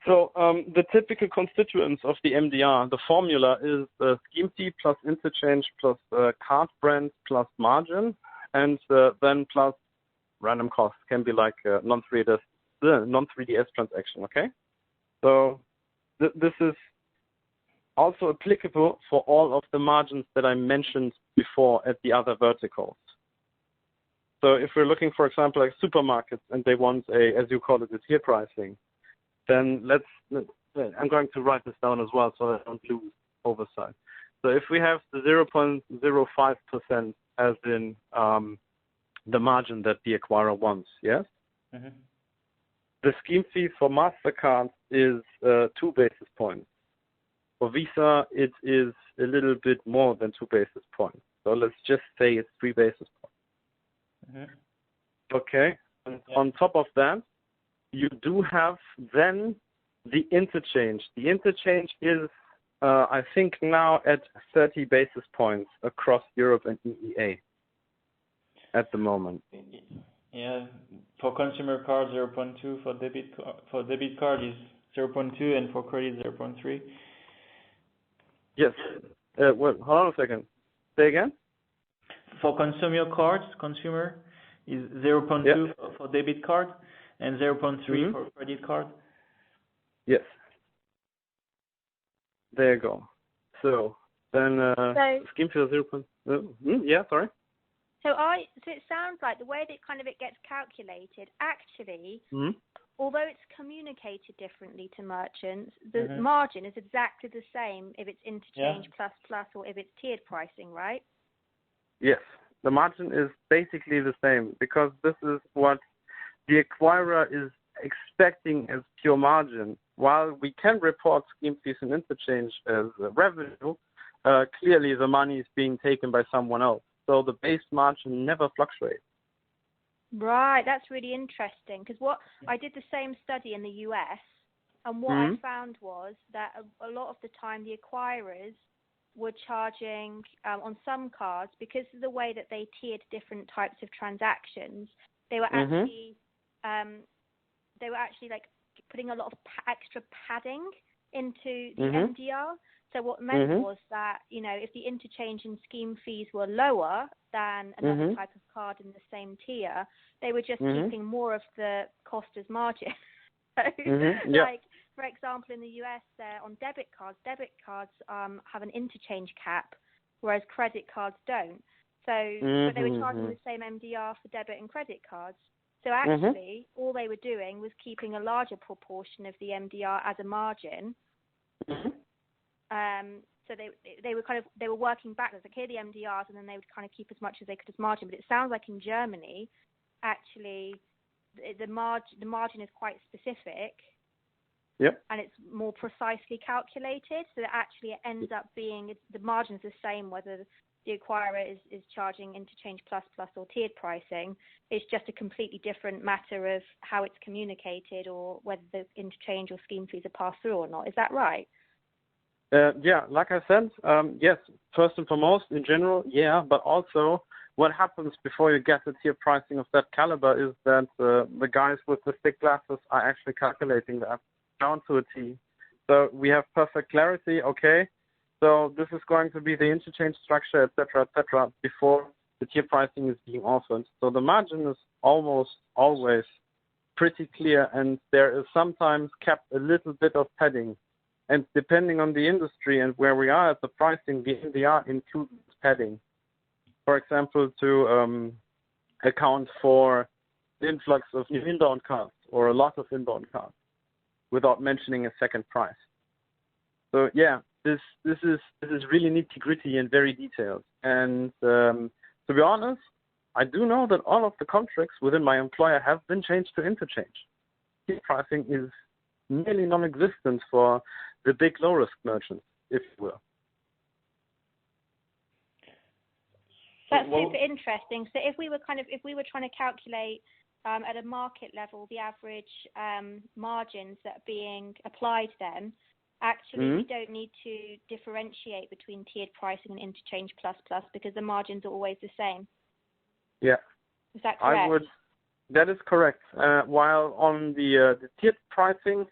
So the typical constituents of the MDR, the formula is scheme fee plus interchange plus card brand plus margin, and then plus random costs. Can be like non-3DS transaction. Okay, so this is also applicable for all of the margins that I mentioned before at the other verticals. So if we're looking, for example, like supermarkets and they want as you call it, a tier pricing, then I'm going to write this down as well so I don't lose oversight. So if we have the 0.05% as in the margin that the acquirer wants, yes? Mm-hmm. The scheme fee for MasterCard is 2 basis points. For Visa, it is a little bit more than 2 basis points. So let's just say it's 3 basis points. Mm-hmm. Okay. And on top of that, you do have then the interchange. The interchange is, I think, now at 30 basis points across Europe and EEA at the moment. Yeah, for consumer card 0.2, for debit card is 0.2, and for credit 0.3. Yes. Well, hold on a second. Say again. For consumer is 0.2 for debit card and 0.3 for credit card. Yes. There you go. So then scheme fee 0.2. Yeah, sorry. So it sounds like the way that it gets calculated, actually, although it's communicated differently to merchants, the margin is exactly the same if it's interchange plus or if it's tiered pricing, right? Yes, the margin is basically the same because this is what the acquirer is expecting as pure margin. While we can report scheme fees and interchange as revenue, clearly the money is being taken by someone else. So the base margin never fluctuates. Right, that's really interesting because I did the same study in the US, and what I found was that a lot of the time the acquirers were charging on some cards, because of the way that they tiered different types of transactions, they were actually like putting a lot of extra padding into the MDR. So what meant was that, if the interchange and scheme fees were lower than another type of card in the same tier, they were just keeping more of the cost as margin. So, like, for example, in the US, on debit cards have an interchange cap, whereas credit cards don't. So but they were charging the same MDR for debit and credit cards. So actually, all they were doing was keeping a larger proportion of the MDR as a margin. So they were working backwards. Like, here are the MDRs, and then they would kind of keep as much as they could as margin. But it sounds like in Germany, actually, the margin is quite specific. Yep. And it's more precisely calculated, so that actually it ends up being the margin's the same whether the acquirer is charging interchange plus or tiered pricing. It's just a completely different matter of how it's communicated or whether the interchange or scheme fees are passed through or not. Is that right? Like I said, yes, first and foremost, in general, but also what happens before you get the tier pricing of that caliber is that the guys with the thick glasses are actually calculating that down to a T. So we have perfect clarity, okay, so this is going to be the interchange structure, etc., before the tier pricing is being offered. So the margin is almost always pretty clear, and there is sometimes kept a little bit of padding. And depending on the industry and where we are at the pricing, the MDR includes padding. For example, to account for the influx of new inbound cards or a lot of inbound cards without mentioning a second price. So this is really nitty-gritty and very detailed. And to be honest, I do know that all of the contracts within my employer have been changed to interchange. Tier pricing is nearly non-existent for the big low-risk merchants, if you will. That's super interesting. So if we were trying to calculate at a market level the average margins that are being applied, then actually we don't need to differentiate between tiered pricing and interchange plus because the margins are always the same. Yeah. Is that correct? That is correct. While on the tiered pricing,